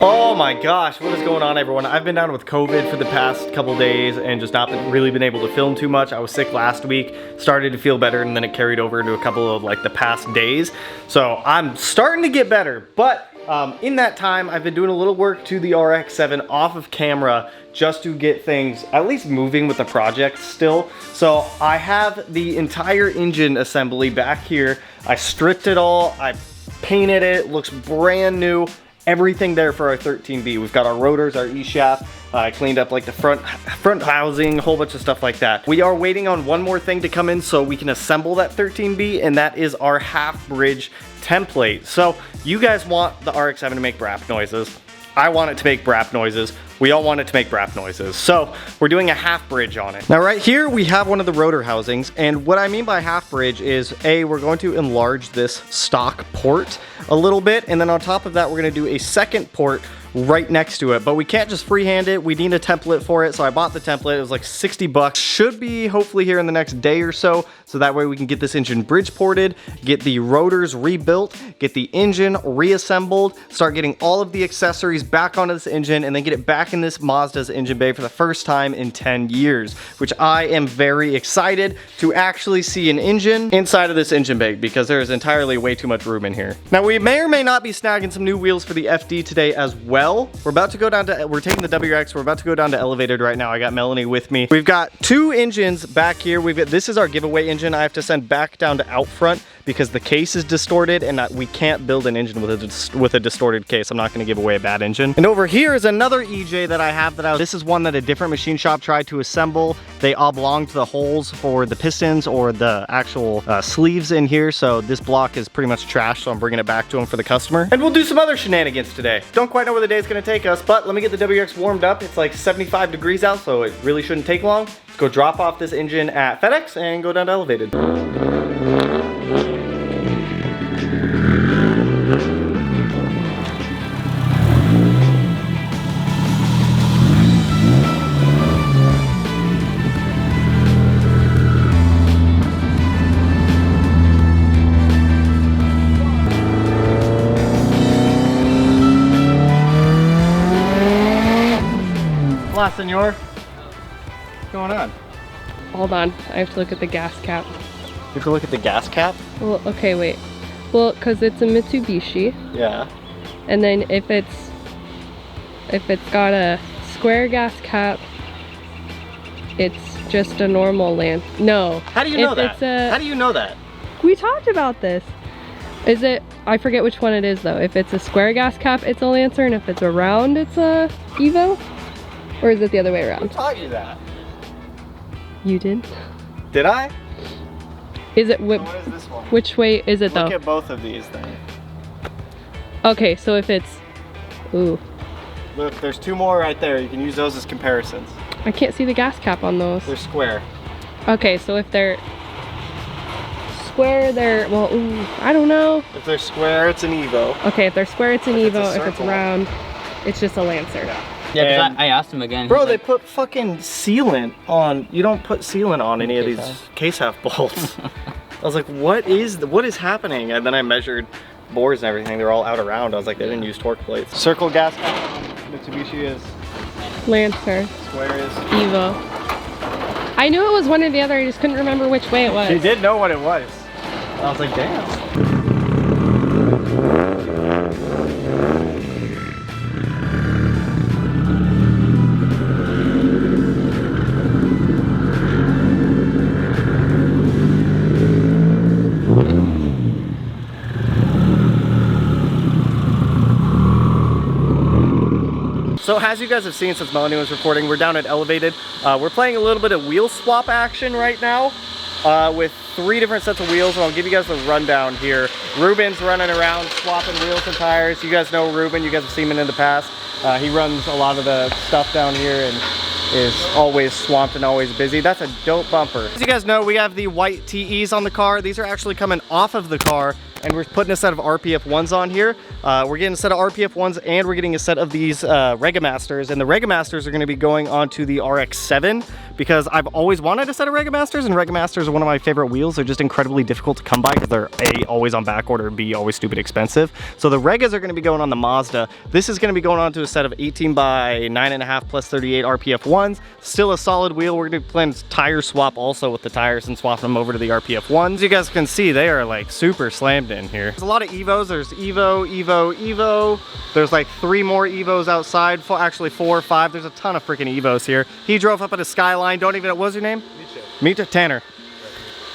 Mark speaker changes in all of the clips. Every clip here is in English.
Speaker 1: Oh my gosh, what is going on, everyone? I've been down with COVID for the past couple days and just not really been able to film too much. I was sick last week, started to feel better, and then it carried over into a couple of like the past days. So I'm starting to get better, but in that time, I've been doing a little work to the RX7 off of camera just to get things at least moving with the project still. So I have the entire engine assembly back here. I stripped it all, I painted it, looks brand new. Everything there for our 13B. We've got our rotors, our E-shaft. I cleaned up like the front housing, a whole bunch of stuff like that. We are waiting on one more thing to come in so we can assemble that 13B, and that is our half bridge template. So you guys want the RX7 to make brap noises. I want it to make brap noises. We all want it to make brap noises. So we're doing a half bridge on it. Now right here, we have one of the rotor housings. And what I mean by half bridge is we're going to enlarge this stock port a little bit. And then on top of that, we're gonna do a second port right next to it, but we can't just freehand it. We need a template for it. So I bought the template. It was like 60 bucks. Should be hopefully here in the next day or so. So that way we can get this engine bridge ported, get the rotors rebuilt, get the engine reassembled, start getting all of the accessories back onto this engine, and then get it back in this Mazda's engine bay for the first time in 10 years, which I am very excited to actually see an engine inside of this engine bay because there is entirely way too much room in here. Now we may or may not be snagging some new wheels for the FD today as well. We're about to go down to, we're taking the WRX, we're about to go down to Elevated right now. I got Melanie with me. We've got two engines back here. This is our giveaway engine. I have to send back down to out front because the case is distorted and we can't build an engine with a distorted case. I'm not gonna give away a bad engine. And over here is another EJ that I have this is one that a different machine shop tried to assemble. They oblonged the holes for the pistons or the actual sleeves in here. So this block is pretty much trash. So I'm bringing it back to them for the customer. And we'll do some other shenanigans today. Don't quite know where the day is gonna take us, but let me get the WRX warmed up. It's like 75 degrees out, so it really shouldn't take long. Let's go drop off this engine at FedEx and go down to Elevated. Hola, senor. What's going on?
Speaker 2: Hold on, I have to look at the gas cap.
Speaker 1: You have to look at the gas cap?
Speaker 2: Well, okay, wait. Well, because it's a Mitsubishi.
Speaker 1: Yeah.
Speaker 2: And then if it's got a square gas cap, it's just a normal No.
Speaker 1: How do you know that? How do you know that?
Speaker 2: We talked about this. Is it, I forget which one it is though. If it's a square gas cap, it's a Lancer, and if it's a round, it's a Evo? Or is it the other way around?
Speaker 1: Who taught you that?
Speaker 2: You did?
Speaker 1: Did I?
Speaker 2: Is it,
Speaker 1: so what is this one?
Speaker 2: Which way is it though?
Speaker 1: Look at both of these then.
Speaker 2: Okay, so if it's, ooh.
Speaker 1: Look, there's two more right there. You can use those as comparisons.
Speaker 2: I can't see the gas cap on those.
Speaker 1: They're square.
Speaker 2: Okay, so if they're square, well, ooh, I don't know.
Speaker 1: If they're square, it's an Evo.
Speaker 2: Okay, if they're square, it's an Evo.
Speaker 1: If
Speaker 2: it's round, it's just a Lancer.
Speaker 1: Yeah,
Speaker 3: because I asked him again.
Speaker 1: Bro, they put fucking sealant on. You don't put sealant on any of these case half bolts. I was like, what is happening? And then I measured bores and everything. They're all out around. I was like, they didn't use torque plates. Circle gas cap. Mitsubishi is
Speaker 2: Lancer.
Speaker 1: Square is
Speaker 2: Evo. I knew it was one or the other. I just couldn't remember which way it was.
Speaker 1: She did know what it was. I was like, damn. So as you guys have seen since Melanie was recording, we're down at Elevated. We're playing a little bit of wheel swap action right now with 3 different sets of wheels, and I'll give you guys the rundown here. Ruben's running around swapping wheels and tires. You guys know Ruben, you guys have seen him in the past. He runs a lot of the stuff down here and is always swamped and always busy. That's a dope bumper. As you guys know, we have the white TEs on the car. These are actually coming off of the car and we're putting a set of RPF 1s on here. We're getting a set of RPF 1s and we're getting a set of these Regamasters, and the Regamasters are going to be going onto the RX7 because I've always wanted a set of Regamasters, and Regamasters are one of my favorite wheels. They're just incredibly difficult to come by because they're A, always on back order, B, always stupid expensive. So the Regas are going to be going on the Mazda. This is going to be going on to a set of 18 by 9.5 plus 38 RPF 1s. Still a solid wheel. We're going to be planning tire swap also with the tires and swapping them over to the RPF 1s. You guys can see they are like super slammed in here. There's a lot of Evos. There's Evo, Evo, Evo. There's like 3 more Evos outside. Actually 4 or 5. There's a ton of freaking Evos here. He drove up at a Skyline. Don't even know, what's your name? Mita. Tanner.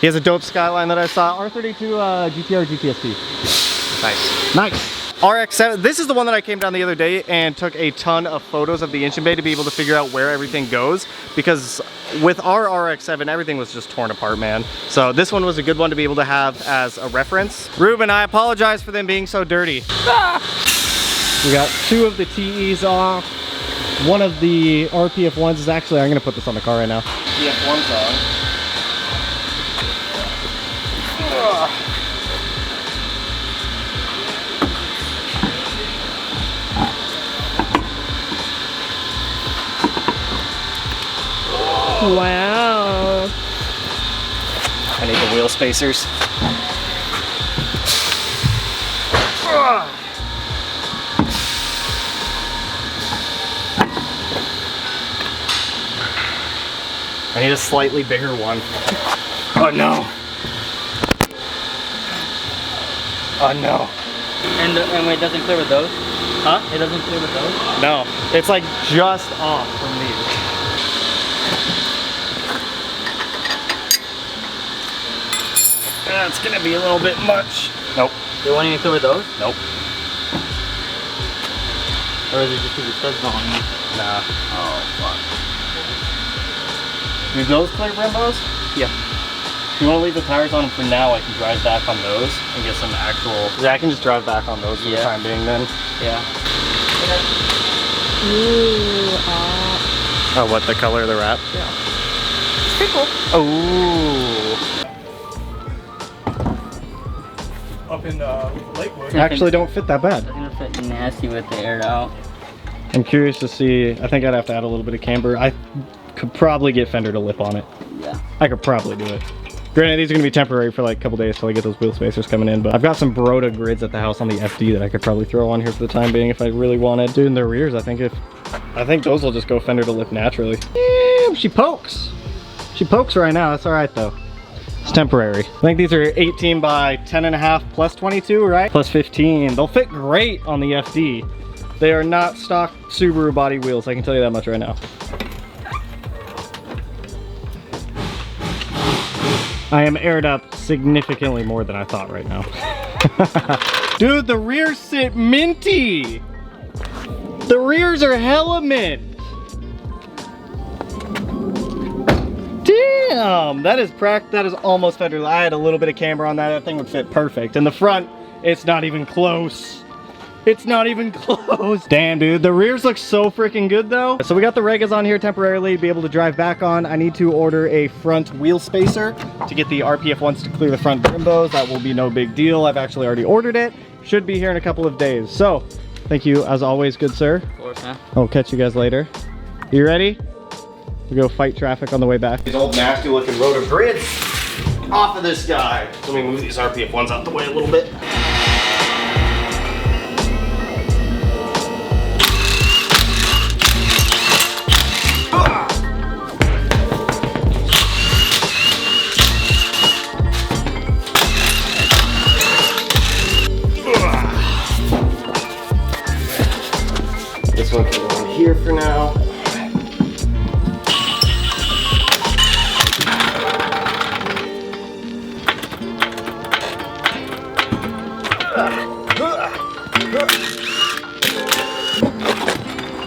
Speaker 1: He has a dope Skyline that I saw. R32 GTR GTSP. Nice. Nice. RX7, this is the one that I came down the other day and took a ton of photos of the engine bay to be able to figure out where everything goes, because with our RX7, everything was just torn apart, man. So this one was a good one to be able to have as a reference. Ruben, I apologize for them being so dirty. We got 2 of the TEs off. One of the RPF 1s is actually, I'm gonna put this on the car right now. RPF 1's on.
Speaker 2: Wow.
Speaker 1: I need the wheel spacers. I need a slightly bigger one. Oh no. Oh no.
Speaker 3: And it doesn't clear with those?
Speaker 1: Huh?
Speaker 3: It doesn't clear with those?
Speaker 1: No. It's like just off from these. It's gonna be a little bit much. Nope.
Speaker 3: They want you to clear with those?
Speaker 1: Nope.
Speaker 3: Or is it just because it says no on them?
Speaker 1: Nah.
Speaker 3: Oh, fuck.
Speaker 1: Do those clear Brembos?
Speaker 3: Yeah.
Speaker 1: If you want to leave the tires on them for now, I can drive back on those and get some actual... Yeah, I can just drive back on those for the time being then.
Speaker 3: Yeah.
Speaker 2: Ooh,
Speaker 1: Oh, what, the color of the wrap?
Speaker 2: yeah. It's pretty cool.
Speaker 1: Oh. Up in Lakewood. Actually don't fit that bad.
Speaker 3: It's gonna fit nasty with the aired out.
Speaker 1: I'm curious to see, I think I'd have to add a little bit of camber. I could probably get fender to lip on it.
Speaker 3: Yeah.
Speaker 1: I could probably do it. Granted, these are gonna be temporary for like a couple days till I get those wheel spacers coming in, but I've got some Baroda grids at the house on the FD that I could probably throw on here for the time being if I really wanted. Dude, in the rears, I think those will just go fender to lip naturally. Damn, she pokes. She pokes right now, that's all right though. It's temporary. I think these are 18 by 10.5 plus 22, right? Plus 15. They'll fit great on the FD. They are not stock Subaru body wheels, I can tell you that much right now. I am aired up significantly more than I thought right now. Dude, the rears sit minty. The rears are hella mint. Damn, that is almost fender. I had a little bit of camber on that. That thing would fit perfect. In the front, it's not even close. It's not even close. Damn, dude, the rears look so freaking good though. So we got the Regas on here temporarily to be able to drive back on. I need to order a front wheel spacer to get the RPF 1s to clear the front Brimbos. That will be no big deal. I've actually already ordered it. Should be here in a couple of days. So, thank you as always, good sir.
Speaker 3: Of course, huh?
Speaker 1: I'll catch you guys later. You ready? We go fight traffic on the way back. These old nasty looking rotor grids off of this guy. Let me move these RPF 1s out the way a little bit. This one can go in here for now.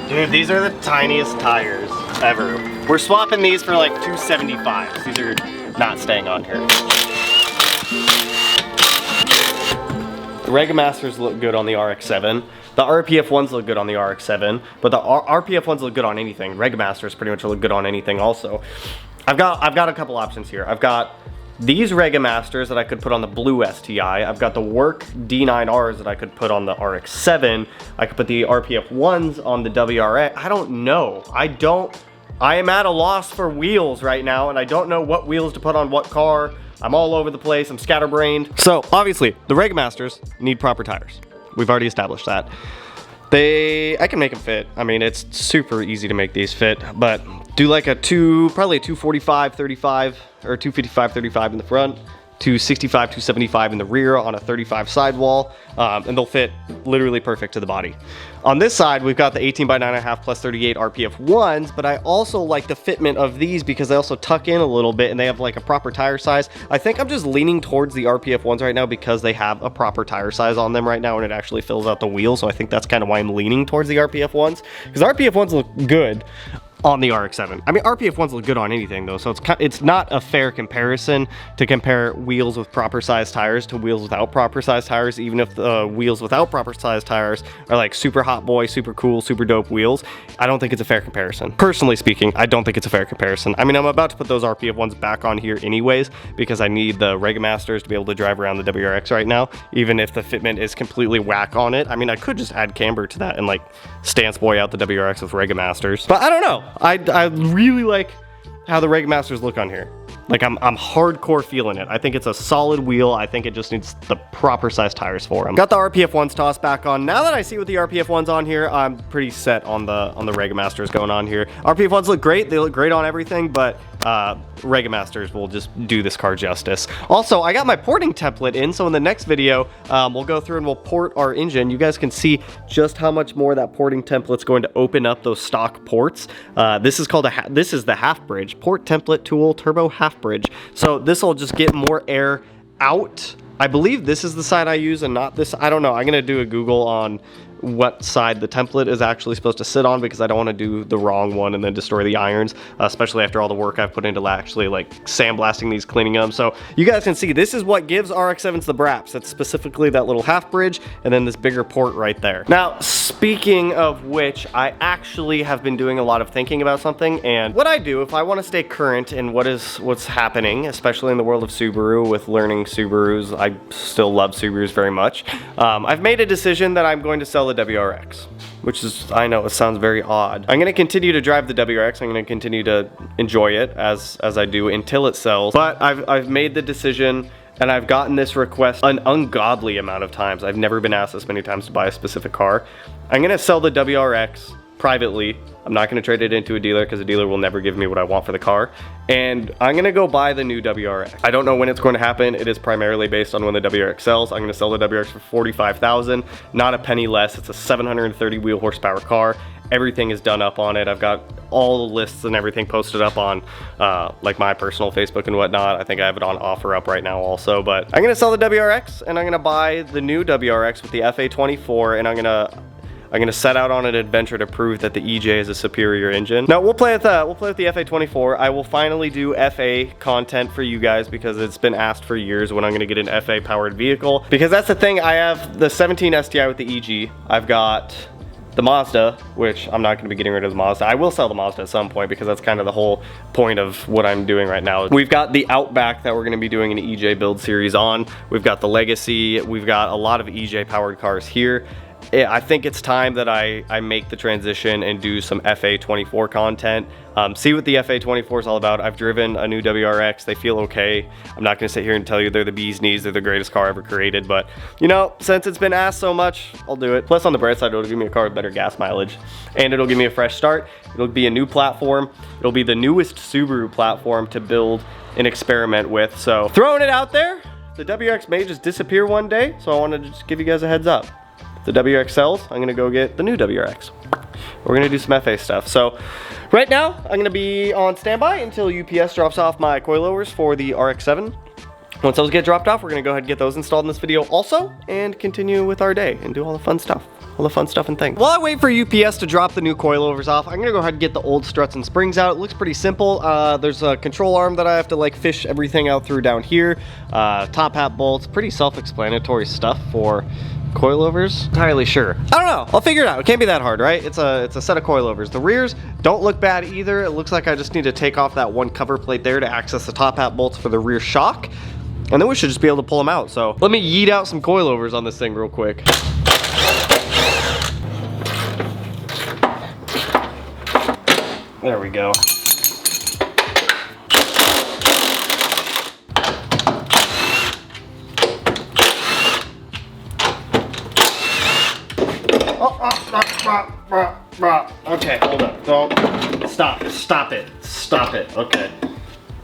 Speaker 1: Dude, these are the tiniest tires ever. We're swapping these for like 275s. These are not staying on here. The Regamasters look good on the RX7. The RPF 1s look good on the RX7, but the RPF 1s look good on anything. Regamasters pretty much look good on anything also. I've got a couple options here. I've got these Regamasters that I could put on the blue STI. I've got the work D9Rs that I could put on the RX7. I could put the RPF 1s on the WRX. I don't know. I am at a loss for wheels right now, and I don't know what wheels to put on what car. I'm all over the place. I'm scatterbrained. So obviously the Regamasters need proper tires. We've already established that. I can make them fit. I mean, it's super easy to make these fit, but do like probably a 245, 35, or 255, 35 in the front, 265, 275 in the rear on a 35 sidewall, and they'll fit literally perfect to the body. On this side, we've got the 18 by 9.5 plus 38 RPF 1s, but I also like the fitment of these because they also tuck in a little bit and they have like a proper tire size. I think I'm just leaning towards the RPF 1s right now because they have a proper tire size on them right now and it actually fills out the wheel. So I think that's kind of why I'm leaning towards the RPF 1s, because RPF 1s look good on the RX7. I mean, RPF 1s look good on anything though, so it's not a fair comparison to compare wheels with proper size tires to wheels without proper size tires, even if the wheels without proper size tires are like super hot boy, super cool, super dope wheels. I don't think it's a fair comparison. Personally speaking, I don't think it's a fair comparison. I mean, I'm about to put those RPF 1s back on here anyways because I need the Regamasters to be able to drive around the WRX right now, even if the fitment is completely whack on it. I mean, I could just add camber to that and like stance boy out the WRX with Regamasters, but I don't know. I really like how the Regamasters look on here. Like I'm hardcore feeling it. I think it's a solid wheel. I think it just needs the proper size tires for them. Got the RPF 1s tossed back on. Now that I see what the RPF 1s on here, I'm pretty set on the Regamasters going on here. RPF 1s look great. They look great on everything, but Regamasters will just do this car justice. Also, I got my porting template in, so in the next video, we'll go through and we'll port our engine. You guys can see just how much more that porting template's going to open up those stock ports. This is called this is the half bridge port template tool turbo half bridge. So this will just get more air out. I believe this is the side I use and not this. I don't know. I'm gonna do a Google on what side the template is actually supposed to sit on because I don't want to do the wrong one and then destroy the irons, especially after all the work I've put into actually like sandblasting these, cleaning them. So you guys can see this is what gives RX7s the braps. It's specifically that little half bridge and then this bigger port right there. Now, speaking of which, I actually have been doing a lot of thinking about something, and what I do if I want to stay current in what's happening, especially in the world of Subaru with learning Subarus. I still love Subarus very much. I've made a decision that I'm going to sell the WRX, which is, I know it sounds very odd. I'm going to continue to drive the WRX. I'm going to continue to enjoy it as I do until it sells. But I've made the decision, and I've gotten this request an ungodly amount of times. I've never been asked this many times to buy a specific car. I'm going to sell the WRX privately. I'm not going to trade it into a dealer because a dealer will never give me what I want for the car. And I'm going to go buy the new WRX. I don't know when it's going to happen. It is primarily based on when the WRX sells. I'm going to sell the WRX for $45,000, not a penny less. It's a 730 wheel horsepower car. Everything is done up on it. I've got all the lists and everything posted up on like my personal Facebook and whatnot. I think I have it on offer up right now also. But I'm going to sell the WRX and I'm going to buy the new WRX with the FA24, and I'm going to set out on an adventure to prove that the EJ is a superior engine. Now we'll play with the FA24. I will finally do FA content for you guys because it's been asked for years when I'm going to get an FA powered vehicle. Because that's the thing, I have the 17 STI with the EG. I've got the Mazda, which I'm not going to be getting rid of the Mazda. I will sell the Mazda at some point because that's kind of the whole point of what I'm doing right now. We've got the Outback that we're going to be doing an EJ build series on. We've got the Legacy. We've got a lot of EJ powered cars here. I think it's time that I make the transition and do some FA24 content. See what the FA24 is all about. I've driven a new WRX. They feel okay. I'm not going to sit here and tell you they're the bee's knees. They're the greatest car ever created. But, you know, since it's been asked so much, I'll do it. Plus, on the bright side, it'll give me a car with better gas mileage. And it'll give me a fresh start. It'll be a new platform. It'll be the newest Subaru platform to build and experiment with. So, throwing it out there, the WRX may just disappear one day. So, I wanted to just give you guys a heads up. The WRX sells, I'm gonna go get the new WRX. We're gonna do some FA stuff. So right now, I'm gonna be on standby until UPS drops off my coilovers for the RX7. Once those get dropped off, we're gonna go ahead and get those installed in this video also and continue with our day and do all the fun stuff. All the fun stuff and things. While I wait for UPS to drop the new coilovers off, I'm gonna go ahead and get the old struts and springs out. It looks pretty simple. There's a control arm that I have to like fish everything out through down here. Top hat bolts, pretty self-explanatory stuff for coilovers? Entirely sure. I don't know. I'll figure it out. It can't be that hard, right? It's a set of coilovers. The rears don't look bad either. It looks like I just need to take off that one cover plate there to access the top hat bolts for the rear shock. And then we should just be able to pull them out. So let me yeet out some coilovers on this thing real quick. There we go. Okay, hold up. Don't stop it. Okay.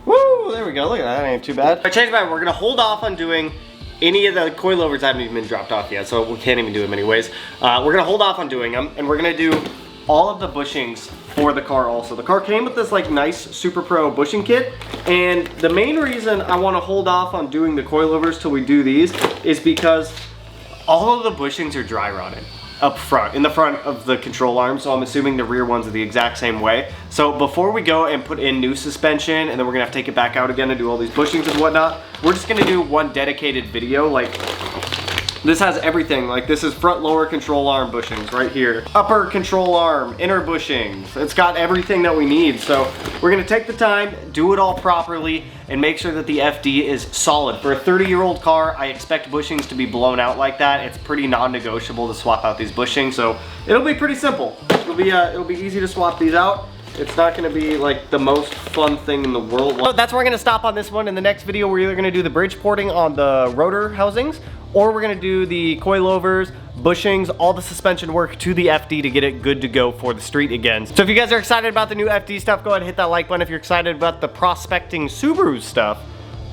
Speaker 1: Woo! There we go. Look at that. That ain't too bad. I changed my mind. We're gonna hold off on doing any of the coilovers that haven't even been dropped off yet, so we can't even do them anyways. We're gonna hold off on doing them, and we're gonna do all of the bushings for the car also. The car came with this like nice Super Pro bushing kit, and the main reason I want to hold off on doing the coilovers till we do these is because all of the bushings are dry rotted up front, in the front of the control arm, so I'm assuming the rear ones are the exact same way. So before we go and put in new suspension, and then we're gonna have to take it back out again and do all these bushings and whatnot, we're just gonna do one dedicated video. Like, this has everything. Like, this is front lower control arm bushings right here, upper control arm, inner bushings. It's got everything that we need. So we're gonna take the time, do it all properly, and make sure that the FD is solid. For a 30-year-old car, I expect bushings to be blown out like that. It's pretty non-negotiable to swap out these bushings, so it'll be pretty simple. It'll be easy to swap these out. It's not gonna be like the most fun thing in the world. So that's where we're gonna stop on this one. In the next video, we're either gonna do the bridge porting on the rotor housings, or we're gonna do the coilovers, bushings, all the suspension work to the FD to get it good to go for the street again. So if you guys are excited about the new FD stuff, go ahead and hit that like button. If you're excited about the prospecting Subaru stuff,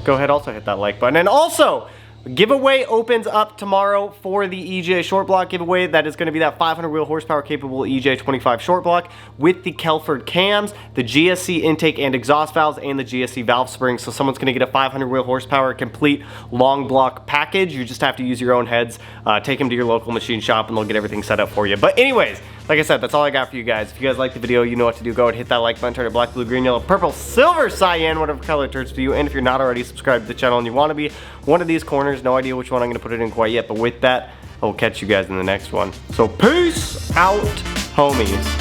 Speaker 1: go ahead also hit that like button. And also, giveaway opens up tomorrow for the EJ short block giveaway. That is going to be that 500 wheel horsepower capable EJ 25 short block with the Kelford cams, the GSC intake and exhaust valves, and the GSC valve springs. So someone's going to get a 500 wheel horsepower complete long block package. You just have to use your own heads, take them to your local machine shop, and they'll get everything set up for you. But anyways, like I said, that's all I got for you guys. If you guys like the video, you know what to do. Go ahead and hit that like button, turn it black, blue, green, yellow, purple, silver, cyan, whatever color it turns for you. And if you're not already subscribed to the channel and you want to be, one of these corners, no idea which one I'm going to put it in quite yet, but with that, I will catch you guys in the next one. So peace out, homies.